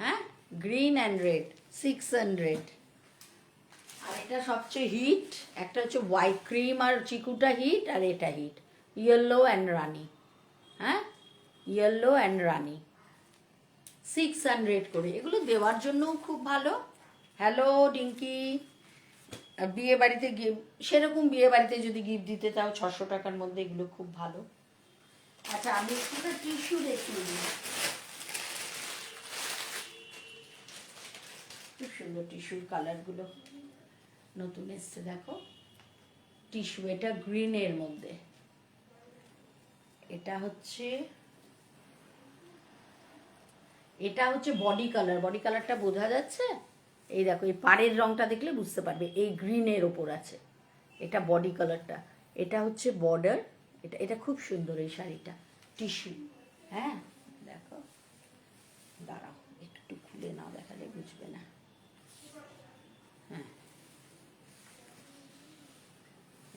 হ্যাঁ, গ্রিন অ্যান্ড রেড, 600। আর এটা সবচেয়ে হিট, একটা হচ্ছে হোয়াইট ক্রিম আর চিকুটা হিট, আর এটা হিট, ইয়েলো অ্যান্ড রানি। হ্যাঁ, ইয়েলো অ্যান্ড রানি, 600 করে। এগুলো দেওয়ার জন্যও খুব ভালো। হ্যালো ডিঙ্কি, বিয়ে বাড়িতে গিফট, সেরকম বিয়ে বাড়িতে যদি গিফট দিতে চাও 600 টাকার মধ্যে এগুলো খুব ভালো। আচ্ছা, আমি একটু টিস্যু দেখিয়ে দিই, খুব সুন্দর টিস্যুর কালারগুলো নতুন এসছে, দেখো টিস্যু। এটা গ্রিনের মধ্যে, এটা হচ্ছে এটা হচ্ছে বডি কালার, বডি কালারটা বোঝা যাচ্ছে? এই দেখো, এই পাড়ের রংটা দেখলে বুঝতে পারবে, এই গ্রিনের ওপর আছে, এটা বডি কালারটা। এটা হচ্ছে বর্ডার, এটা এটা খুব সুন্দর এই শাড়িটা, টিস্যু। হ্যাঁ দেখো, দাঁড়াও একটু খুলে না দেখালে বুঝবে না। হ্যাঁ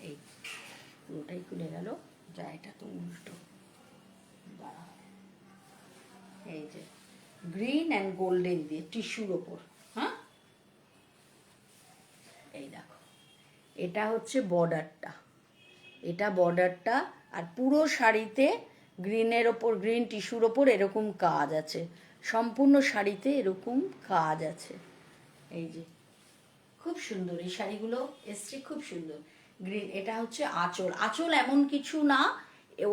এই পুরোটাই খুলে গেল, যা এটা তো উল্টো। দাঁড়াও, এই যে গ্রিন অ্যান্ড গোল্ডেন দিয়ে টিস্যুর ওপর। হ্যাঁ এই দেখো, এটা হচ্ছে বর্ডারটা, এটা বর্ডারটা। আর পুরো শাড়িতে গ্রিনের ওপর, গ্রিন টিস্যুর ওপর এরকম কাজ আছে, সম্পূর্ণ শাড়িতে এরকম কাজ আছে। এই যে খুব সুন্দর এই শাড়িগুলো এসছে, খুব সুন্দর। গ্রিন, এটা হচ্ছে আঁচল। আঁচল এমন কিছু না,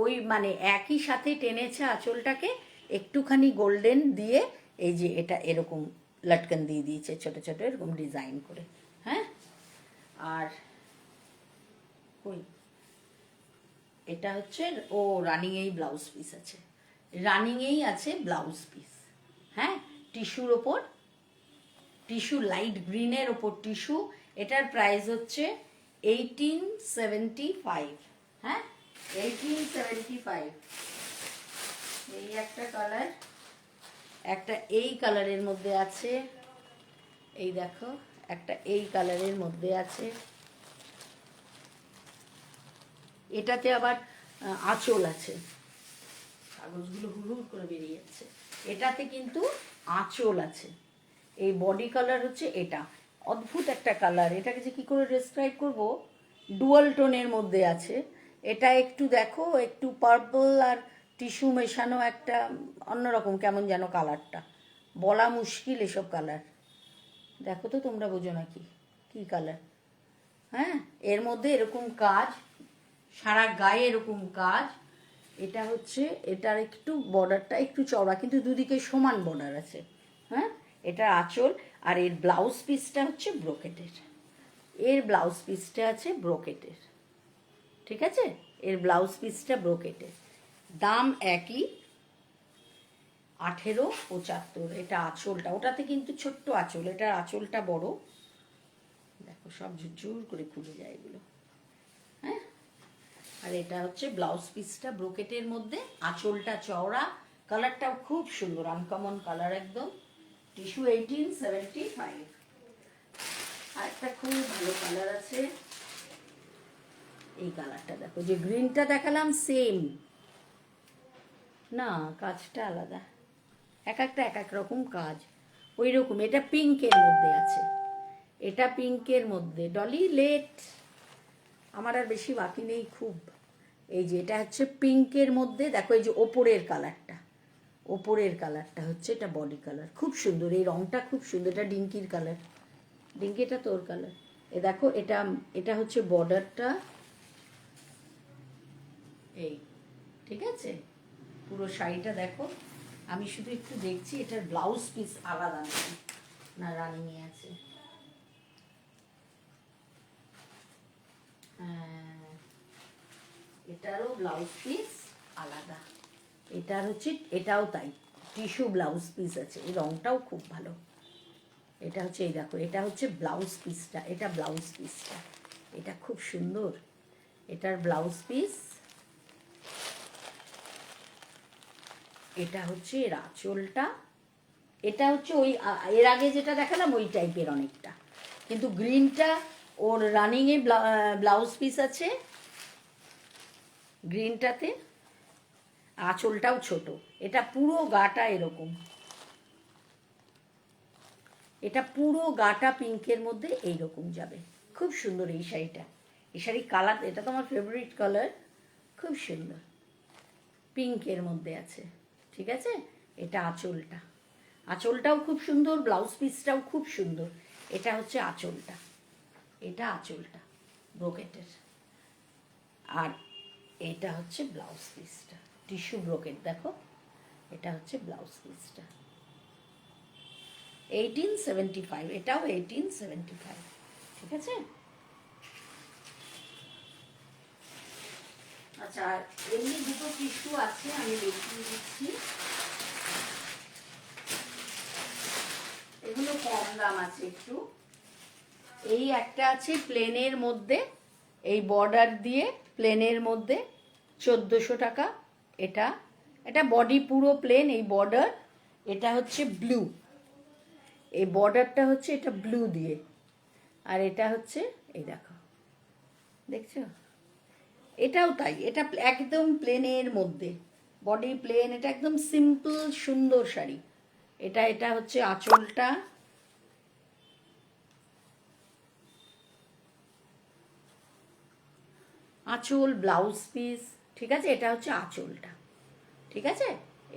ওই মানে একই সাথে টেনেছে আঁচলটাকে, একটুখানি গোল্ডেন দিয়ে এই যে এটা এরকম লটকন দিয়ে দিয়েছে ছোট ছোট এরকম ডিজাইন করে। হ্যাঁ আর কই, এটা হচ্ছে ও রানিংয়েই ব্লাউজ পিস আছে, রানিংয়েই আছে ব্লাউজ পিস। হ্যাঁ টিস্যুর ওপর, টিস্যু লাইট গ্রিনের ওপর টিস্যু। এটার প্রাইস হচ্ছে 1875। হ্যাঁ 1875। এই একটা কালার, একটা এই কালারের মধ্যে আছে, এই দেখো একটা এই কালারের মধ্যে আছে। এটাতে আবার আঁচল আছে, কাগজগুলো হুড় করে বেরিয়ে যাচ্ছে। এটাতে কিন্তু আঁচল আছে। এই বডি কালার হচ্ছে এটা, অদ্ভুত একটা কালার, এটাকে যে কী করে ডেসক্রাইব করব, ডুয়াল টোনের মধ্যে আছে। এটা একটু দেখো, একটু পার্পল আর টিস্যু মেশানো একটা অন্যরকম কেমন যেন কালারটা, বলা মুশকিল এসব কালার। দেখো তো তোমরা বোঝো নাকি কী কালার? হ্যাঁ এর মধ্যে এরকম কাজ, সারা গায়ে এরকম কাজ। এটা হচ্ছে, এটার একটু বর্ডারটা একটু চওড়া, কিন্তু দুদিকে সমান বর্ডার আছে। হ্যাঁ এটা আঁচল। আর এর ব্লাউজ পিসটা হচ্ছে ব্রোকেটের, এর ব্লাউজ পিসটা আছে ব্রোকেটের। ঠিক আছে, এর ব্লাউজ পিসটা ব্রোকেটের, দাম একই 1875। এটা আঁচলটা, ওটাতে কিন্তু ছোট্ট আঁচল, এটার আঁচলটা বড়। দেখো সব ঝুরঝুর করে খুলে যায় এগুলো। হ্যাঁ আর এটা হচ্ছে ব্লাউজ পিসটা ব্রোকেটের মধ্যে, আঁচলটা চওড়া, কালারটাও খুব সুন্দর, আনকমন কালার একদম। টিস্যু 1875। আর একটা খুব ভালো কালার আছে, এই কালারটা দেখো, যে গ্রিনটা দেখালাম সেম না, কাজটা আলাদা, এক একটা এক এক রকম কাজ ওই রকম। এটা পিঙ্কের মধ্যে আছে, এটা পিঙ্কের মধ্যে। ডলি লেট, আমার আর বেশি বাকি নেই খুব। এই যে এটা হচ্ছে পিঙ্কের মধ্যে, দেখো এই যে ওপরের কালারটা, ওপরের কালারটা হচ্ছে এটা বডি কালার, খুব সুন্দর এই রংটা, খুব সুন্দর। এটা ডিঙ্কির কালার, ডিঙ্কি এটা তোর কালার। এ দেখো এটা, এটা হচ্ছে বর্ডারটা এই, ঠিক আছে। পুরো শাড়িটা দেখো, আমি শুধু একটু দেখছি এটার ব্লাউজ পিস আলাদা নাকি না রানিংয়ে আছে। হ্যাঁ এটারও ব্লাউজ পিস আলাদা, এটার হচ্ছে, এটাও তাই টিস্যু ব্লাউজ পিস আছে, এই রংটাও খুব ভালো। এটা হচ্ছে, এই দেখো এটা হচ্ছে ব্লাউজ পিসটা, এটা ব্লাউজ পিসটা, এটা খুব সুন্দর, এটার ব্লাউজ পিস। এটা হচ্ছে এর আঁচলটা, এটা হচ্ছে ওই এর আগে যেটা দেখালাম ওই টাইপের অনেকটা, কিন্তু গ্রিনটা ওর রানিংয়ে ব্লাউজ পিস আছে গ্রিনটাতে, আঁচলটাও ছোট। এটা পুরো গাটা এরকম, এটা পুরো গাটা পিঙ্কের মধ্যে এইরকম যাবে, খুব সুন্দর এই শাড়িটা। এই শাড়ির কালার, এটা তো আমার ফেভারিট কালার, খুব সুন্দর, পিঙ্কের মধ্যে আছে। ঠিক আছে, এটা আঁচলটা, আঁচলটাও খুব সুন্দর, ব্লাউজ পিসটাও খুব সুন্দর। এটা হচ্ছে আঁচলটা, এটা আঁচলটা ব্রোকেটের, আর এটা হচ্ছে ব্লাউজ পিসটা টিস্যু ব্রোকেট। দেখো এটা হচ্ছে ব্লাউজ পিসটা 1875, এটাও 1875। ঠিক আছে। আচ্ছা এমনি দুটো টিস্যু আছে, আমি দেখিয়ে দিচ্ছি। এগুলো কম দাম আছে একটু। এই একটা আছে প্লেনের মধ্যে, এই বর্ডার দিয়ে প্লেনের মধ্যে 1400 টাকা। এটা এটা বডি পুরো প্লেন, এই বর্ডার। এটা হচ্ছে ব্লু, এই বর্ডারটা হচ্ছে এটা ব্লু দিয়ে, আর এটা হচ্ছে এই দেখো, দেখছো, এটাও তাই, এটা একদম প্লেনের মধ্যে, বডি প্লেন, এটা একদম সিম্পল সুন্দর শাড়ি। এটা হচ্ছে আঁচলটা, আঁচল ব্লাউজ পিস, ঠিক আছে, এটা হচ্ছে আঁচলটা, ঠিক আছে,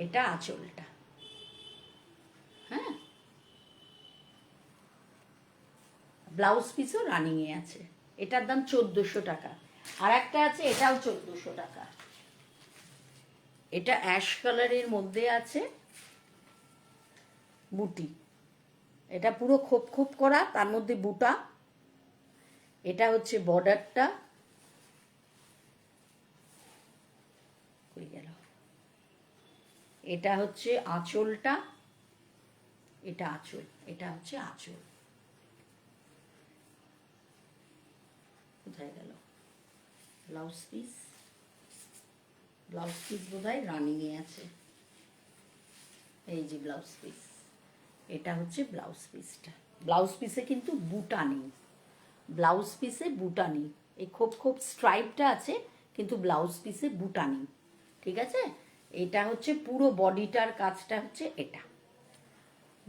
এটা আঁচলটা, হ্যাঁ, ব্লাউজ পিসও রানিংয়ে আছে। এটার দাম 1400 টাকা। আর একটা আছে, এটাও 1400 টাকা। এটা অ্যাশ কালারের মধ্যে আছে, বুটি, এটা পুরো খোপ খোপ করা, তার মধ্যে বুটা। এটা হচ্ছে বর্ডারটা, হয়ে গেল। এটা হচ্ছে আঁচলটা, এটা আঁচল, এটা হচ্ছে আঁচল। কোথায় গেল ব্লাউজ পিস? ব্লাউজ পিস বোধহয় রানিংয়ে আছে, এই যে ব্লাউজ পিস, এটা হচ্ছে ব্লাউজ পিসটা। ব্লাউজ পিসে কিন্তু বুটা নেই, ব্লাউজ পিসে বুটা নেই, এই খোপ খোপ স্ট্রাইপটা আছে, কিন্তু ব্লাউজ পিসে বুটা নেই, ঠিক আছে। এটা হচ্ছে পুরো বডিটার কাজটা হচ্ছে এটা,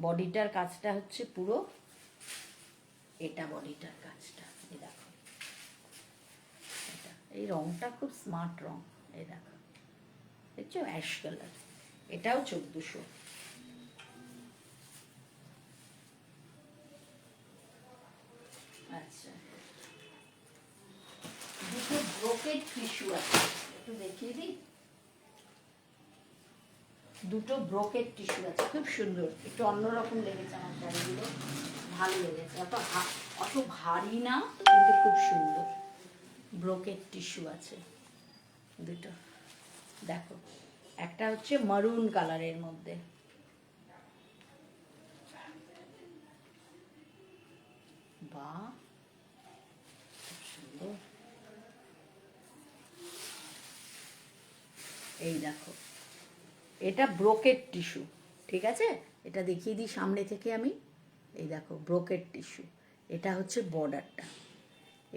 বডিটার কাজটা হচ্ছে পুরো এটা, বডিটার কাজটা এই দেখো, এটা এই রংটা খুব স্মার্ট রং, এই দেখো, দেখছো, অ্যাশ কালার। এটাও 1400। আচ্ছা, দুটো ব্রোকেড টিস্যু আছে, একটু দেখিয়ে দিই। দুটো ব্রোকেড টিস্যু আছে, খুব সুন্দর, একটু অন্যরকম লেগেছে আমার শাড়িগুলো, ভালো লেগেছে, অত ভারী না, কিন্তু খুব সুন্দর। ব্রোকেড টিস্যু আছে দুটো, দেখো, একটা হচ্ছে মারুন কালারের মধ্যে, বাহ খুব সুন্দর। এই দেখো, এটা ব্রোকেড টিস্যু, ঠিক আছে, এটা দেখিয়ে দিই সামনে থেকে আমি। এই দেখো ব্রোকেড টিস্যু, এটা হচ্ছে বর্ডারটা,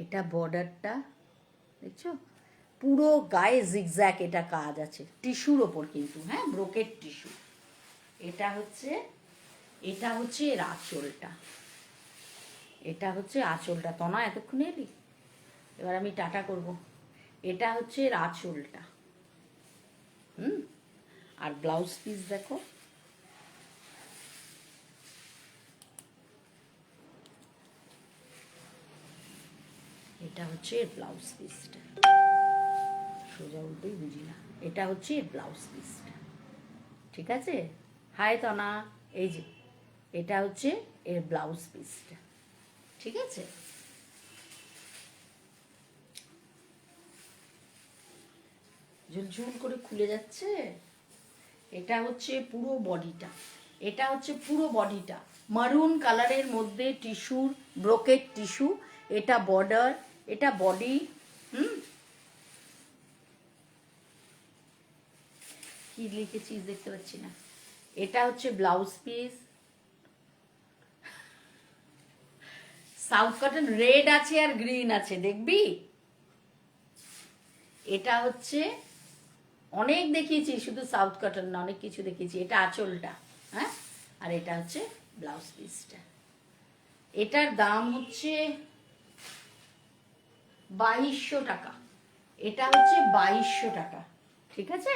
এটা বর্ডারটা, দেখছো, পুরো গায়ে জিগজ্যাগ এটা কাজ আছে, টিস্যুর ওপর কিন্তু, হ্যাঁ, ব্রোকেড টিস্যু। এটা হচ্ছে এর আঁচলটা, এটা হচ্ছে আঁচলটা। তনা এতক্ষণে এলি, এবার আমি টাটা করব। এটা হচ্ছে এর আঁচলটা, আর ব্লাউজ পিস দেখো, এটা হচ্ছে এর ব্লাউজ পিসটা, সোজা উল্টোই বুঝি না, এটা হচ্ছে এর ব্লাউজ পিসটা, ঠিক আছে। হাই তনা, এই যে এটা হচ্ছে এর ব্লাউজ পিসটা, ঠিক আছে। ঝুলঝুল করে খুলে যাচ্ছে। এটা হচ্ছে পুরো বডিটা, এটা হচ্ছে পুরো বডিটা মারুন কালারের মধ্যে টিস্যুর, ব্রোকেড টিস্যু। এটা বর্ডার, এটা বডি, কি লিখেছিস দেখতে পাচ্ছি না। এটা হচ্ছে blouse piece, south cotton red আছে আর গ্রিন আছে, দেখবি। এটা হচ্ছে অনেক দেখিয়েছি, শুধু সাউথ কটন না, অনেক কিছু দেখিয়েছি। এটা আঁচলটা, হ্যাঁ, আর এটা হচ্ছে ব্লাউজ পিসটা। এটার দাম হচ্ছে 2200 টাকা, এটা হচ্ছে 2200 টাকা, ঠিক আছে,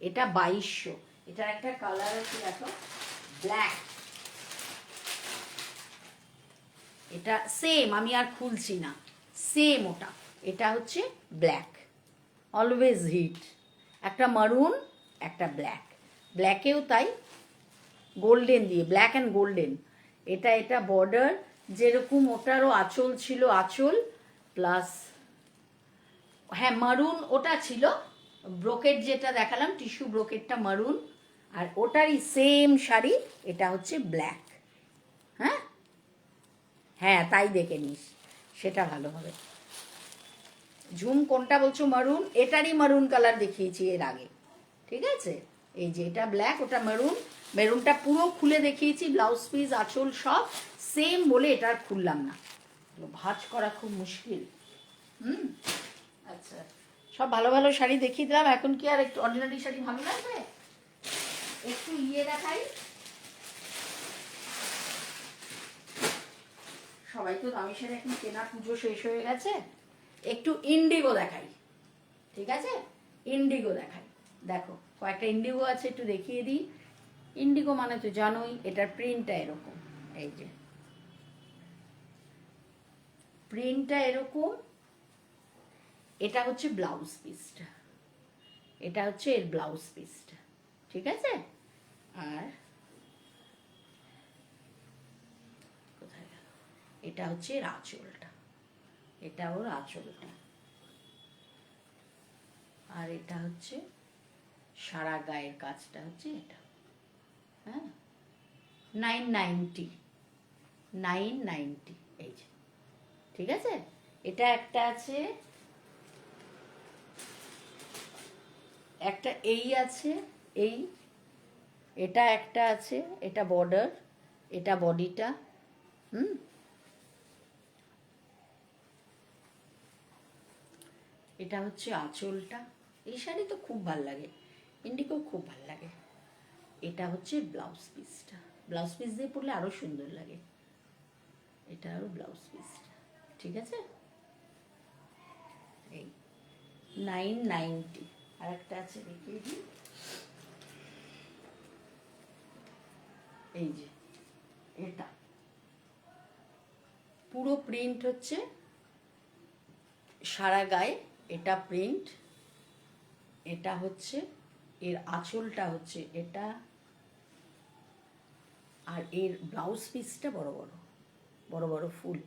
এটা 2200। এটার একটা কালার আছে দেখো, ব্ল্যাক, এটা সেম, আমি আর খুলছি না, সেম ওটা। এটা হচ্ছে ব্ল্যাক, অলওয়েজ হিট, একটা মারুন, একটা ব্ল্যাক, ব্ল্যাকেও তাই, গোল্ডেন দিয়ে, ব্ল্যাক অ্যান্ড গোল্ডেন। এটা বর্ডার, যেরকম ওটারও আঁচল ছিল, আঁচল প্লাস, হ্যাঁ মারুন ওটা ছিল, ব্রোকেট যেটা দেখালাম টিস্যু ব্রোকেটটা মারুন, আর ওটারই সেম শাড়ি, এটা হচ্ছে ব্ল্যাক, হ্যাঁ হ্যাঁ, তাই দেখে নিস, সেটা ভালো হবে। ঝুম কোনটা বলছো? মারুন, এটারই মারুন কালার দেখিয়েছি এর আগে, ঠিক আছে? এই যে এটা ব্ল্যাক, ওটা মেরুন। মেরুনটা পুরো খুলে দেখিয়েছি, ব্লাউজ পিস আঁচল সব সেম বলে এটা আর খুললাম না, ভাঁজ করা খুব মুশকিল। হুম, আচ্ছা, সব ভালো ভালো শাড়ি দেখিয়ে দিলাম। এখন কি আর একটু অর্ডিনারি শাড়ি ভালো লাগবে? একটু দেখাই। সবাই তো দামি শাড়ি এখন কেনা, পুজো শেষ হয়ে গেছে। একটু ইন্ডিগো দেখাই, ঠিক আছে? ইন্ডিগো দেখাই, দেখো কয়েকটা ইন্ডিগো আছে, একটু দেখিয়ে দিই। ইন্ডিগো মানে তো জানোই, এটার প্রিন্টটা এরকম, এই যে প্রিন্টটা এরকম। এটা হচ্ছে ব্লাউজ পিসটা, এটা হচ্ছে এর ব্লাউজ পিসটা, ঠিক আছে? আর কোথায় গেল? এটা হচ্ছে এর আঁচলটা, এটা ওর আঁচলটা। আর এটা হচ্ছে সারা গায়ের কাজটা হচ্ছে এটা, হ্যাঁ, 990, 990, এই যে, ঠিক আছে? এটা একটা আছে, একটা এই আছে, এই, এটা একটা আছে, এটা বর্ডার, এটা বডিটা। হুম, এটা হচ্ছে আঁচলটা। এই শাড়ি তো খুব ভাল লাগে, ইন্ডিগো খুব ভাল লাগে। এটা হচ্ছে ব্লাউজ পিসটা, ব্লাউজ পিস দিয়ে পরলে আরো সুন্দর লাগে। এটা আরো ব্লাউজ পিসটা, ঠিক আছে? এই 990। আর একটা আছে, দেখিয়ে দিই, এই যে এটা পুরো প্রিন্ট হচ্ছে সারা গায়ে, এটা প্রিন্ট। এটা হচ্ছে এর আঁচলটা হচ্ছে এটা, আর এর ব্লাউজ পিসটা বড় বড় বড় বড় ফুল।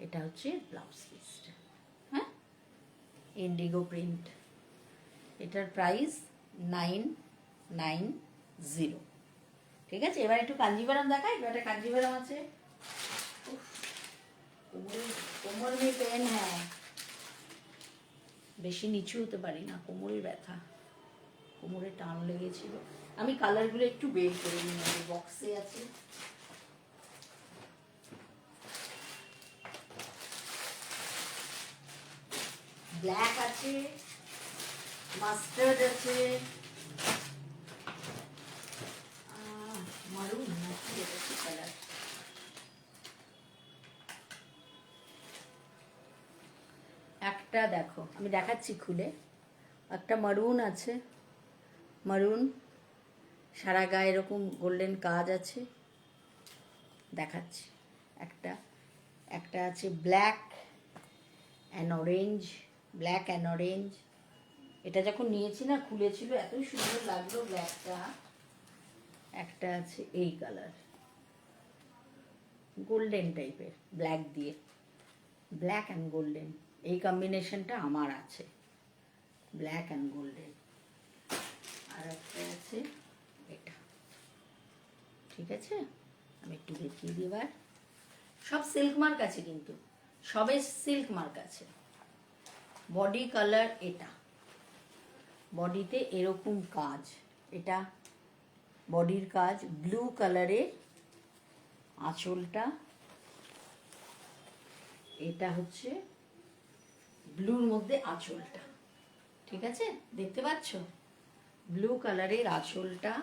এটা হচ্ছে ব্লাউজ পিসটা, হ্যাঁ, ইন্ডিগো প্রিন্ট। এটার প্রাইস 990, ঠিক আছে? এবার একটু কাঞ্জিভারাম দেখাই। একটা কাঞ্জিভারাম আছে, কোমর में पेन है, বেশি নিচু হতে পারি না, কোমরে ব্যথা, কোমরে টান লেগেছিল। আমি কালারগুলো একটু বের করে নিই, বক্সে আছে। ব্ল্যাক আছে, মাস্টার্ড আছে, মারুন নাকি এটা কি কালার? একটা দেখো, আমি দেখাচ্ছি খুলে। একটা মারুন আছে, মারুন, সারা গায়ে এরকম গোল্ডেন কাজ আছে, দেখাচ্ছি। একটা একটা আছে black and orange, black and orange. এটা যখন নিয়েছি না, খুলেছিল, এতই সুন্দর লাগলো ব্ল্যাকটা। একটা আছে এই কালার, গোল্ডেন টাইপের, ব্ল্যাক দিয়ে, ব্ল্যাক অ্যান্ড গোল্ডেন, এই কম্বিনেশনটা আমার আছে, ব্ল্যাক অ্যান্ড গোল্ডেন। আর একটা আছে এটা, ঠিক আছে? আমি একটু দেখিয়ে দিই এবার। সব সিল্ক মার্ক আছে, কিন্তু সবে সিল্ক মার্ক আছে। বডি কালার এটা, বডিতে এরকম কাজ, এটা বডির কাজ, ব্লু কালারের আঁচলটা। এটা হচ্ছে ব্লুর মধ্যে আঁচলটা, ঠিক আছে? দেখতে পাচ্ছ ব্লু কালারের আঁচলটা।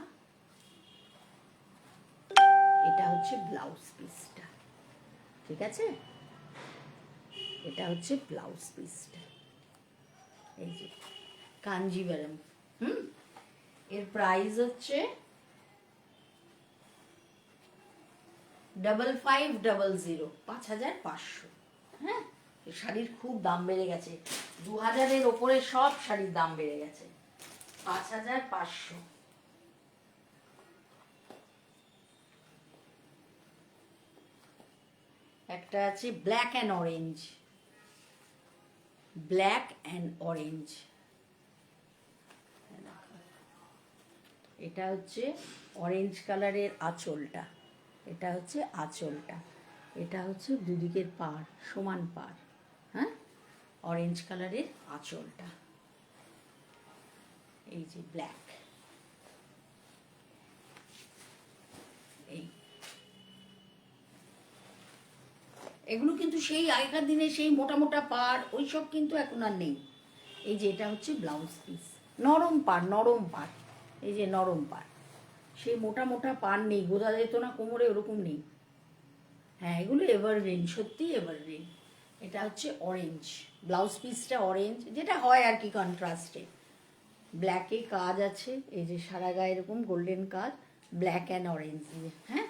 এটা হচ্ছে ব্লাউজ পিসটা, ঠিক আছে? এটা হচ্ছে ব্লাউজ পিসটা, এই যে কাঞ্জিভারাম। হুম, এর প্রাইস হচ্ছে 5500, 5500। হ্যাঁ, শাড়ির খুব দাম বেড়ে গেছে, 2000-এর ওপরে সব শাড়ির দাম বেড়ে গেছে। 5500। একটা আছে black and orange, black and orange. এটা হচ্ছে অরেঞ্জ কালারের আঁচলটা, এটা হচ্ছে আঁচলটা, এটা হচ্ছে দুদিকের পাড়, সমান পাড়। হ্যাঁ, অরেঞ্জ কালারের আঁচলটা, এই যে ব্ল্যাক, এই এগুলো কিন্তু সেই আগেকার দিনে সেই মোটা মোটা পাড় ওইসব কিন্তু এখন আর নেই। এই যে এটা হচ্ছে ব্লাউজ পিস, নরম পাড়, নরম পাড়, এই যে নরম পাড়, সেই মোটা মোটা পাড় নেই, বোঝা যেত না কোমরে, ওরকম নেই। হ্যাঁ, এগুলো এভারগ্রিন, সত্যি এভারগ্রিন। এটা হচ্ছে অরেঞ্জ, ব্লাউজ পিসটা অরেঞ্জ, যেটা হয় আর কি কন্ট্রাস্টে। ব্ল্যাকে কাজ আছে, এই যে সারা গায়ে এরকম গোল্ডেন কাজ, ব্ল্যাক অ্যান্ড অরেঞ্জ দিয়ে। হ্যাঁ,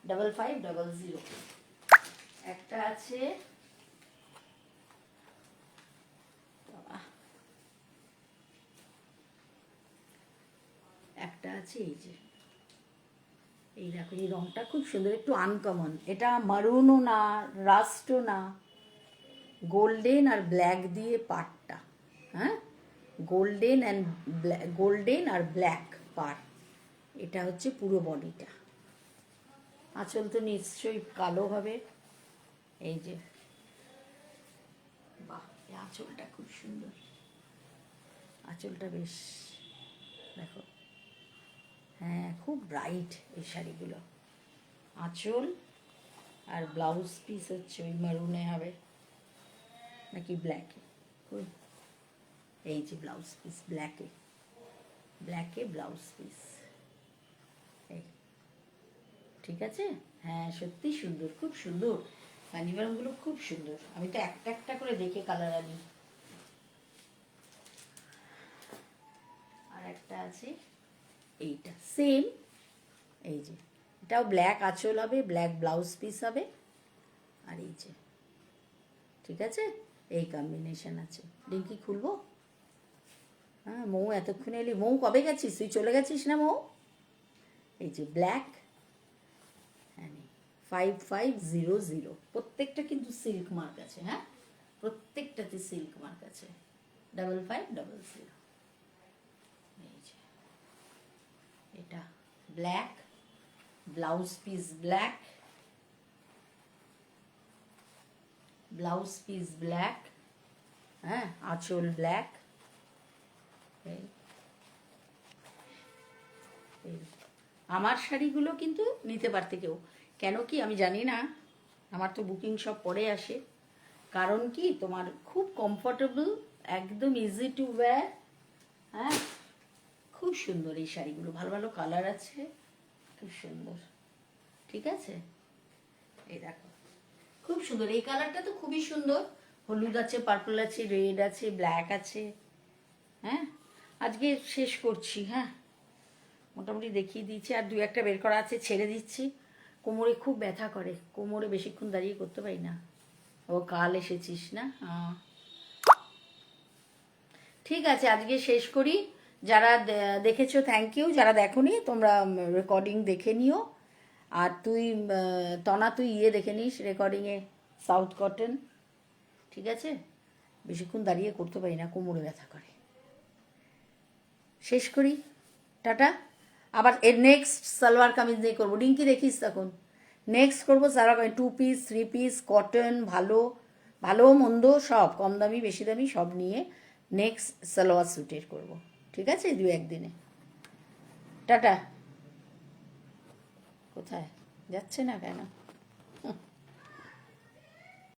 5500। একটা আছে, একটা আছে এই যে, এই দেখো, এই রংটা খুব সুন্দর, একটু আনকমন। এটা মারুনও না, রাস্টও না, গোল্ডেন আর ব্ল্যাক দিয়ে পাড়টা। হ্যাঁ, গোল্ডেন আর ব্ল্যাক পাড়। এটা হচ্ছে পুরো বডিটা। আঁচল তো নিশ্চয়ই কালো হবে। এই যে, বাহ, এই আঁচলটা খুব সুন্দর, আঁচলটা বেশ, দেখো। হ্যাঁ, খুব ব্রাইট এই শাড়িগুলো। আঁচল আর ব্লাউজ পিস হচ্ছে ওই মারুনে হবে নাকি ব্ল্যাকে, এই যে ব্লাউজ পিস ব্ল্যাকে, ব্ল্যাকে ব্লাউজ পিস, এই, ঠিক আছে। হ্যাঁ, সত্যি সুন্দর, খুব সুন্দর, কাঞ্জিভারমগুলো খুব সুন্দর। আমি তো একটা একটা করে দেখে কালার আনি। আর একটা আছে এইটা, সেম, এই যে এটাও ব্ল্যাক আঁচল হবে, ব্ল্যাক ব্লাউজ পিস হবে, আর এই যে, ঠিক আছে, এই কম্বিনেশন আছে। ডিঙ্কি খুলবো? হ্যাঁ, মৌ এতক্ষণে এলি। মৌ কবে গেছিস তুই? চলে গেছিস না মৌ? এই যে ব্ল্যাক, হ্যাঁ, 5500, প্রত্যেকটা কিন্তু সিল্ক মার্ক আছে। হ্যাঁ, প্রত্যেকটাতে সিল্ক মার্ক আছে। 5500। এই যে এটা black, blouse piece black, blouse piece black, হ্যাঁ, আঁচল ব্ল্যাক। আমার শাড়িগুলো কিন্তু নিতে পারতে কেউ, কেন কি আমি জানি না, আমার তো বুকিং সব পরে আসে। কারণ কি, তোমার খুব কমফোর্টেবল, একদম ইজি টু ওয়্যার। হ্যাঁ, খুব সুন্দর এই শাড়িগুলো, ভালো ভালো কালার আছে, খুব সুন্দর, ঠিক আছে। এই দেখো, খুব সুন্দর, এই কালারটা তো খুবই সুন্দর। হলুদ আছে, পার্পল আছে, রেড আছে, ব্ল্যাক আছে। হ্যাঁ, আজকে শেষ করছি। হ্যাঁ, মোটামুটি দেখিয়ে দিয়েছি, আর দু একটা বের করা আছে, ছেড়ে দিচ্ছি। কোমরে খুব ব্যথা করে, কোমরে বেশিক্ষণ দাঁড়িয়ে করতে পারি না। ও কাল এসেছিস না? হ্যাঁ, ঠিক আছে, আজকে শেষ করি। যারা দেখেছো থ্যাংক ইউ, যারা দেখোনি তোমরা রেকর্ডিং দেখে নিও। আর তুই তনা, তুই দেখে নিস রেকর্ডিংয়ে, সাউথ কটন, ঠিক আছে। বেশিক্ষণ দাঁড়িয়ে করতে পারি না, কোমরে ব্যথা করে। শেষ করি, টাটা। আবার এর নেক্সট সালোয়ার কামিজ দিয়ে করবো, ডিঙ্কি দেখিস তখন। নেক্সট করবো salwar kameez, 2 piece 3 piece cotton, ভালো ভালো মন্দ সব, কম দামি বেশি দামি সব নিয়ে নেক্সট সালোয়ার স্যুটের করবো, ঠিক আছে, 2-1 দিনে। টাটা। কোথায় যাচ্ছে না কেন?